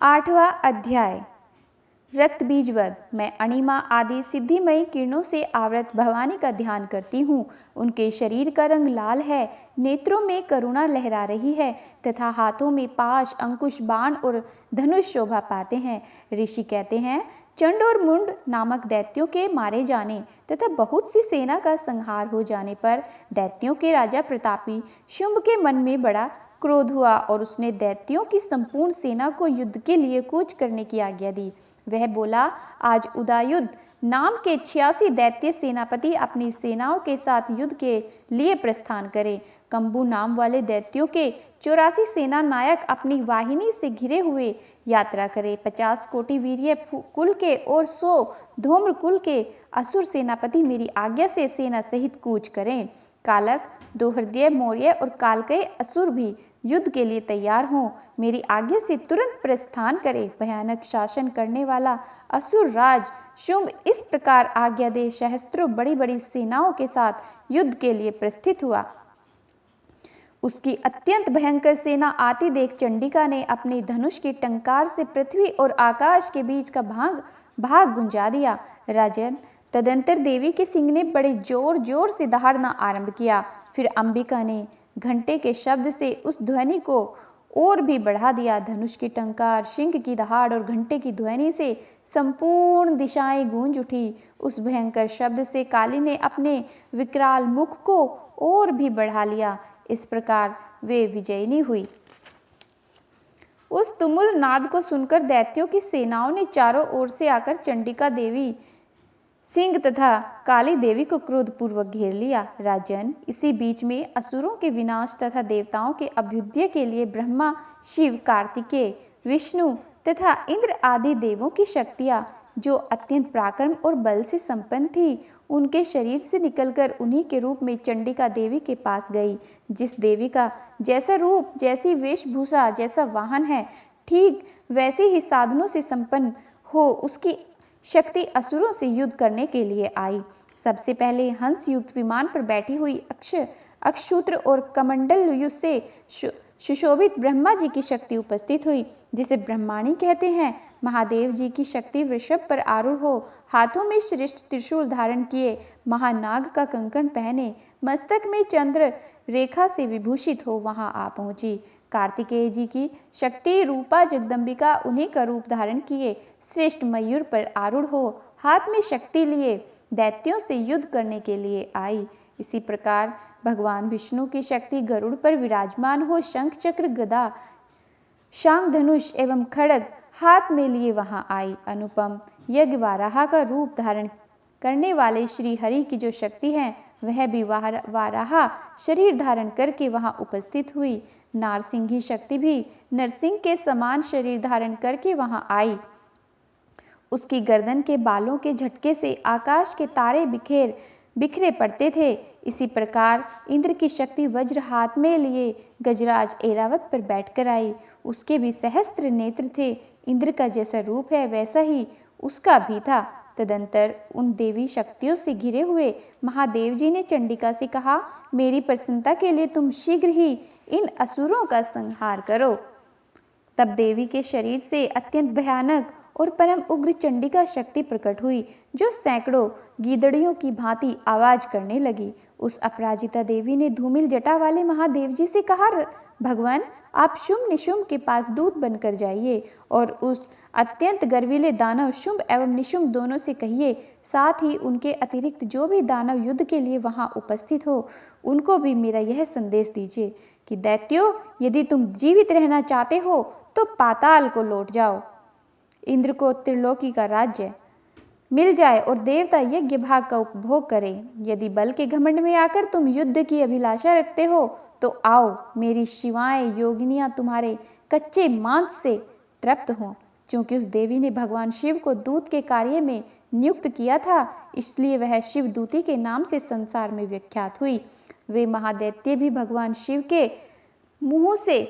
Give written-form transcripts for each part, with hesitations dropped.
आठवां अध्याय। रक्त बीजवध। मैं अणिमा आदि सिद्धिमयी किरणों से आवृत भवानी का ध्यान करती हूँ। उनके शरीर का रंग लाल है, नेत्रों में करुणा लहरा रही है तथा हाथों में पाश, अंकुश, बाण और धनुष शोभा पाते हैं। ऋषि कहते हैं, चंड और मुंड नामक दैत्यों के मारे जाने तथा बहुत सी सेना का संहार हो जाने पर दैत्यों के राजा प्रतापी शुंभ के मन में बड़ा क्रोध हुआ और उसने दैत्यों की संपूर्ण सेना को युद्ध के लिए कूच करने की आज्ञा दी। वह बोला, आज उदयुद्ध नाम के 86 दैत्य सेनापति अपनी सेनाओं के साथ युद्ध के लिए प्रस्थान करें। कंबू नाम वाले दैत्यों के 84 सेना नायक अपनी वाहिनी से घिरे हुए यात्रा करें। 50 कोटि वीर्य कुल के और 100 धूम्र कुल के असुर सेनापति मेरी आज्ञा से सेना सहित कूच करें। कालक, दोहृदय, मौर्य और कालकय असुर भी युद्ध के लिए तैयार हों। मेरी आज्ञा से तुरंत प्रस्थान करे। भयानक शासन करने वाला असुर राज शुंभ इस प्रकार आज्ञा दे सहस्त्रों बड़ी बड़ी सेनाओं के साथ युद्ध के लिए प्रस्थित हुआ। उसकी अत्यंत भयंकर सेना आती देख चंडिका ने अपने धनुष के टंकार से पृथ्वी और आकाश के बीच का भाग गुंजा दिया। राजन, तदंतर देवी के सिंह ने बड़े जोर जोर से दहाड़ना आरंभ किया। फिर अंबिका ने घंटे के शब्द से उस ध्वनि को और भी बढ़ा दिया। धनुष के टंकार, सिंह की दहाड़ और घंटे की ध्वनि से संपूर्ण दिशाएं गूंज उठी। उस भयंकर शब्द से काली ने अपने विकराल मुख को और भी बढ़ा लिया। इस प्रकार वे विजयिनी हुई। उस तुमुल नाद को सुनकर दैत्यों की सेनाओं ने चारों ओर से आकर चंडिका देवी, सिंह तथा काली देवी को क्रोधपूर्वक घेर लिया। राजन, इसी बीच में असुरों के विनाश तथा देवताओं के अभ्युदय के लिए ब्रह्मा, शिव, कार्तिकेय, विष्णु तथा इंद्र आदि देवों की शक्तियाँ, जो अत्यंत पराक्रम और बल से संपन्न थी, उनके शरीर से निकलकर उन्हीं के रूप में चंडिका देवी के पास गई। जिस देवी का जैसा रूप, जैसी वेशभूषा, जैसा वाहन है, ठीक वैसे ही साधनों से संपन्न हो उसकी शक्ति असुरों से युद्ध करने के लिए आई। सबसे पहले हंस युक्त विमान पर बैठी हुई अक्षसूत्र और कमंडल युद्ध से सुशोभित ब्रह्मा जी की शक्ति उपस्थित हुई, जिसे ब्रह्माणी कहते हैं। महादेव जी की शक्ति वृषभ पर आरूढ़ हो, हाथों में श्रेष्ठ त्रिशूल धारण किए, महानाग का कंकण पहने, मस्तक में चंद्र रेखा से विभूषित हो वहां आ पहुंची। कार्तिकेय जी की शक्ति रूपा जगदम्बिका उन्हीं का रूप धारण किए श्रेष्ठ मयूर पर आरूढ़ हो, हाथ में शक्ति लिए दैत्यों से युद्ध करने के लिए आई। इसी प्रकार भगवान विष्णु की शक्ति गरुड़ पर विराजमान हो शंख, चक्र, गदा, शांग, धनुष एवं खड्ग हाथ में लिए वहां आई। अनुपम यज्ञ वाराह का रूप धारण करने वाले श्री हरि की जो शक्ति है, वह भी वाराह शरीर धारण करके वहां उपस्थित हुई। नारसिंही शक्ति भी नरसिंह के समान शरीर धारण करके वहां आई। उसकी गर्दन के बालों के झटके से आकाश के तारे बिखरे पड़ते थे। इसी प्रकार इंद्र की शक्ति वज्र हाथ में लिए गजराज ऐरावत पर बैठकर आई। उसके भी सहस्त्र नेत्र थे। इंद्र का जैसा रूप है वैसा ही उसका भी था। तदंतर उन देवी शक्तियों से घिरे हुए महादेव जी ने चंडिका से कहा, मेरी प्रसन्नता के लिए तुम शीघ्र ही इन असुरों का संहार करो। तब देवी के शरीर से अत्यंत भयानक और परम उग्र चंडिका शक्ति प्रकट हुई, जो सैकड़ों गीदड़ियों की भांति आवाज करने लगी। उस अपराजिता देवी ने धूमिल जटा वाले महादेव जी से कहा, भगवान, आप शुंभ निशुंभ के पास दूत बनकर जाइए और उस अत्यंत गर्वीले दानव शुंभ एवं निशुंभ दोनों से कहिए, साथ ही उनके अतिरिक्त जो भी दानव युद्ध के लिए वहां उपस्थित हो, उनको भी मेरा यह संदेश दीजिए कि दैत्यों, यदि तुम जीवित रहना चाहते हो तो पाताल को लौट जाओ। इंद्र को त्रिलोकी का राज्य मिल जाए और देवता यज्ञ भाग का उपभोग करें। यदि बल के घमंड में आकर तुम युद्ध की अभिलाषा रखते हो तो आओ, मेरी शिवाएं योगिनियां तुम्हारे कच्चे मांस से तृप्त हों। क्योंकि उस देवी ने भगवान शिव को दूत के कार्य में नियुक्त किया था, इसलिए वह शिव दूती के नाम से संसार में विख्यात हुई। वे महादैत्य भी भगवान शिव के मुंह से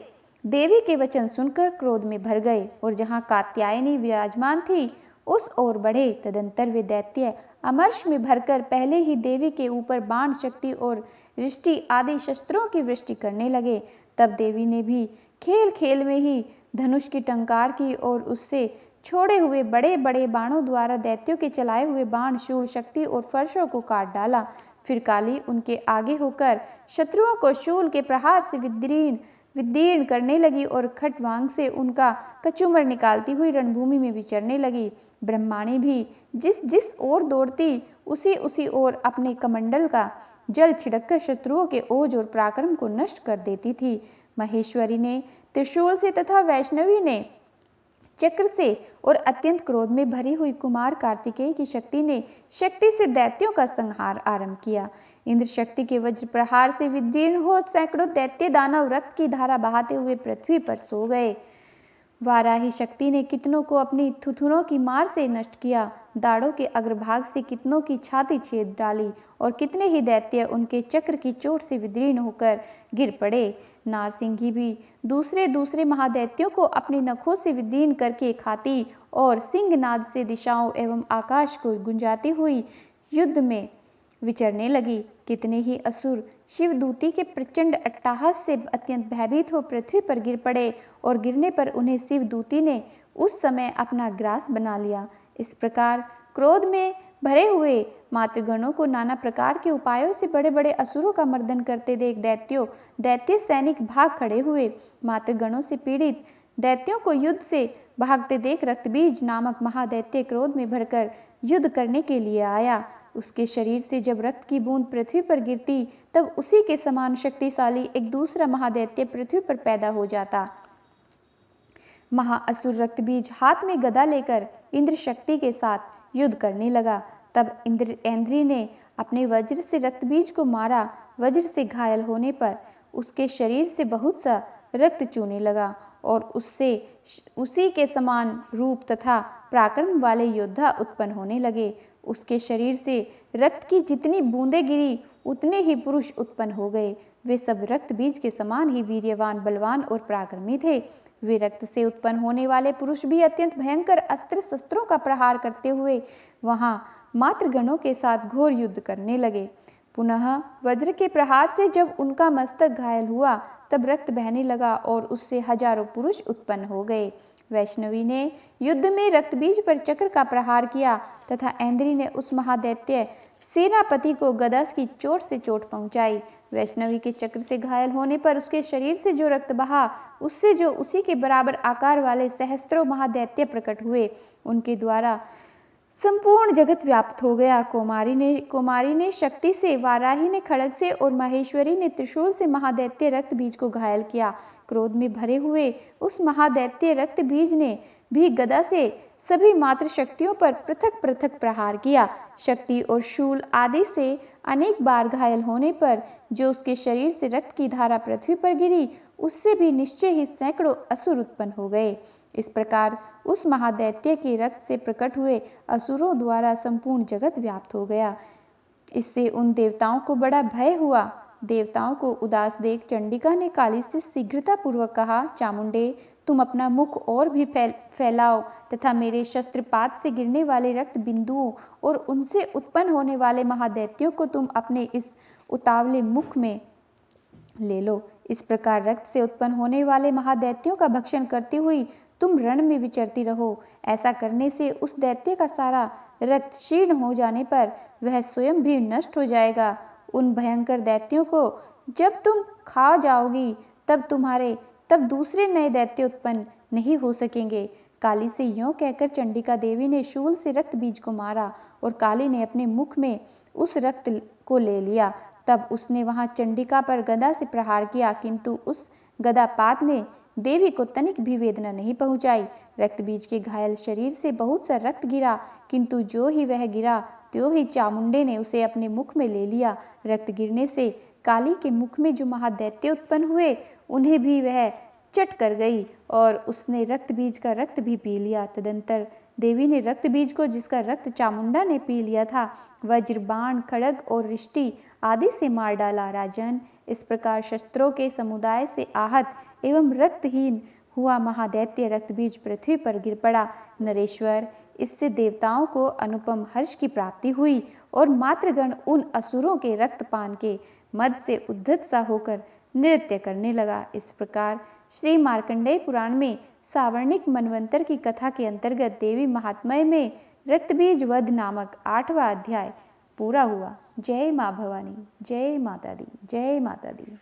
देवी के वचन सुनकर क्रोध में भर गए और जहाँ कात्यायनी विराजमान थी उस ओर बढ़े। तदंतर वे दैत्य अमर्ष में भरकर पहले ही देवी के ऊपर बाण, शक्ति और रिष्टि आदि शस्त्रों की वृष्टि करने लगे। तब देवी ने भी खेल खेल में ही धनुष की टंकार की और उससे छोड़े हुए बड़े बड़े बाणों द्वारा दैत्यों के चलाए हुए बाण शूल शक्ति और फर्शों को काट डाला। फिर काली उनके आगे होकर शत्रुओं को शूल के प्रहार से विदीर्ण करने लगी और खटवांग से उनका कचूमर निकालती हुई रणभूमि में विचरने लगी। ब्रह्माणी भी जिस जिस ओर दौड़ती उसी उसी ओर अपने कमंडल का जल छिड़ककर शत्रुओं के ओज और पराक्रम को नष्ट कर देती थी। महेश्वरी ने त्रिशूल से तथा वैष्णवी ने चक्र से और अत्यंत क्रोध में भरी हुई कुमार कार्तिकेय की शक्ति से दैत्यों का संहार आरंभ किया। इंद्र शक्ति के वज्र प्रहार से विदीर्ण हो सैकड़ों दैत्य दानव रक्त की धारा बहाते हुए पृथ्वी पर सो गए। वाराही शक्ति ने कितनों को अपनी थुथुनों की मार से नष्ट किया, दाढ़ों के अग्रभाग से कितनों की छाती छेद डाली और कितने ही दैत्य उनके चक्र की चोट से विदीर्ण होकर गिर पड़े। नारसिंही भी दूसरे दूसरे महादैत्यों को अपने नखों से विदीर्ण करके खाती और सिंहनाद से दिशाओं एवं आकाश को गुंजाती हुई युद्ध में विचरने लगी। कितने ही असुर शिवदूती के प्रचंड अट्टहास से अत्यंत भयभीत हो पृथ्वी पर गिर पड़े और गिरने पर उन्हें शिवदूती ने उस समय अपना ग्रास बना लिया। इस प्रकार क्रोध में भरे हुए मातृगणों को नाना प्रकार के उपायों से बड़े बड़े असुरों का मर्दन करते देख दैत्य सैनिक भाग खड़े हुए। मातृगणों से पीड़ित दैत्यों को युद्ध से भागते देख रक्तबीज नामक महादैत्य क्रोध में भरकर युद्ध करने के लिए आया। उसके शरीर से जब रक्त की बूंद पृथ्वी पर गिरती तब उसी के समान शक्तिशाली एक दूसरा महादैत्य पृथ्वी पर पैदा हो जाता। महाअसुर रक्तबीज हाथ में गदा लेकर इंद्र शक्ति के साथ युद्ध करने लगा। तब इंद्री ने अपने वज्र से रक्तबीज को मारा। वज्र से घायल होने पर उसके शरीर से बहुत सा रक्त चूने लगा और उससे उसी के समान रूप तथा पराक्रम वाले योद्धा उत्पन्न होने लगे। उसके शरीर से रक्त की जितनी बूंदें गिरी उतने ही पुरुष उत्पन्न हो गए। वे सब रक्त बीज के समान ही वीर्यवान, बलवान और पराक्रमी थे। वे रक्त से उत्पन्न होने वाले पुरुष भी अत्यंत भयंकर अस्त्र शस्त्रों का प्रहार करते हुए वहां मातृगणों के साथ घोर युद्ध करने लगे। पुनः वज्र के प्रहार से जब उनका मस्तक घायल हुआ तब रक्त बहने लगा और उससे हजारों पुरुष उत्पन्न हो गए। वैष्णवी ने युद्ध में रक्तबीज पर चक्र का प्रहार किया तथा ऐन्द्री ने उस महादैत्य सेनापति को गदा की चोट से चोट पहुंचाई। वैष्णवी के चक्र से घायल होने पर उसके शरीर से जो रक्त बहा उससे जो उसी के बराबर आकार वाले सहस्त्रों महादैत्य प्रकट हुए, उनके द्वारा संपूर्ण जगत व्याप्त हो गया। कुमारी ने शक्ति से, वाराही ने खड्ग से और महेश्वरी ने त्रिशूल से महादैत्य रक्त बीज को घायल किया। क्रोध में भरे हुए उस महादैत्य रक्त बीज ने भी गदा से सभी मात्र शक्तियों पर पृथक पृथक प्रहार किया। शक्ति और शूल आदि से अनेक बार घायल होने पर जो उसके शरीर से रक्त की धारा पृथ्वी पर गिरी उससे भी निश्चय ही सैकड़ों असुर उत्पन्न हो गए। इस प्रकार उस महादैत्य के रक्त से प्रकट हुए असुरों द्वारा संपूर्ण जगत व्याप्त हो गया। इससे उन देवताओं को बड़ा भय हुआ। देवताओं को उदास देख चंडिका ने काली से शीघ्रता पूर्वक कहा, चामुंडे, तुम अपना मुख और भी फैलाओ तथा मेरे शस्त्रपात से गिरने वाले रक्त बिंदुओं और उनसे उत्पन्न होने वाले महादैत्यों को तुम अपने इस उतावले मुख में ले लो। इस प्रकार रक्त से उत्पन्न होने वाले महादैत्यों का भक्षण करती हुई तुम रण में विचरती रहो। ऐसा करने से उस दैत्य का सारा रक्त क्षीण हो जाने पर वह स्वयं भी नष्ट हो जाएगा। उन भयंकर दैत्यों को जब तुम खा जाओगी तब दूसरे नए दैत्य उत्पन्न नहीं हो सकेंगे। काली से यों कहकर चंडिका देवी ने शूल से रक्त बीज को मारा और काली ने अपने मुख में उस रक्त को ले लिया। तब उसने वहां चंडिका पर गदा से प्रहार किया, किंतु उस गदापात ने देवी को तनिक भी वेदना नहीं पहुंचाई। रक्त बीज के घायल शरीर से बहुत सा रक्त गिरा, किंतु जो ही वह गिरा त्यों ही चामुंडे ने उसे अपने मुख में ले लिया। रक्त गिरने से काली के मुख में जो महादैत्य उत्पन्न हुए उन्हें भी वह चट कर गई और उसने रक्त बीज का रक्त भी पी लिया। तदंतर देवी ने रक्त बीज को, जिसका रक्त चामुंडा ने पी लिया था, वज्र, बाण, खड्ग और रिष्टि आदि से मार डाला। राजन, इस प्रकार शस्त्रों के समुदाय से आहत एवं रक्तहीन हुआ महादैत्य रक्तबीज पृथ्वी पर गिर पड़ा। नरेश्वर, इससे देवताओं को अनुपम हर्ष की प्राप्ति हुई और मातृगण उन असुरों के रक्तपान के मद से उद्धत सा होकर नृत्य करने लगा। इस प्रकार श्री मार्कंडेय पुराण में सावर्णिक मनवंतर की कथा के अंतर्गत देवी महात्म्य में रक्तबीज वध नामक 8वां अध्याय पूरा हुआ। जय माँ भवानी, जय माता दी, जय माता दी।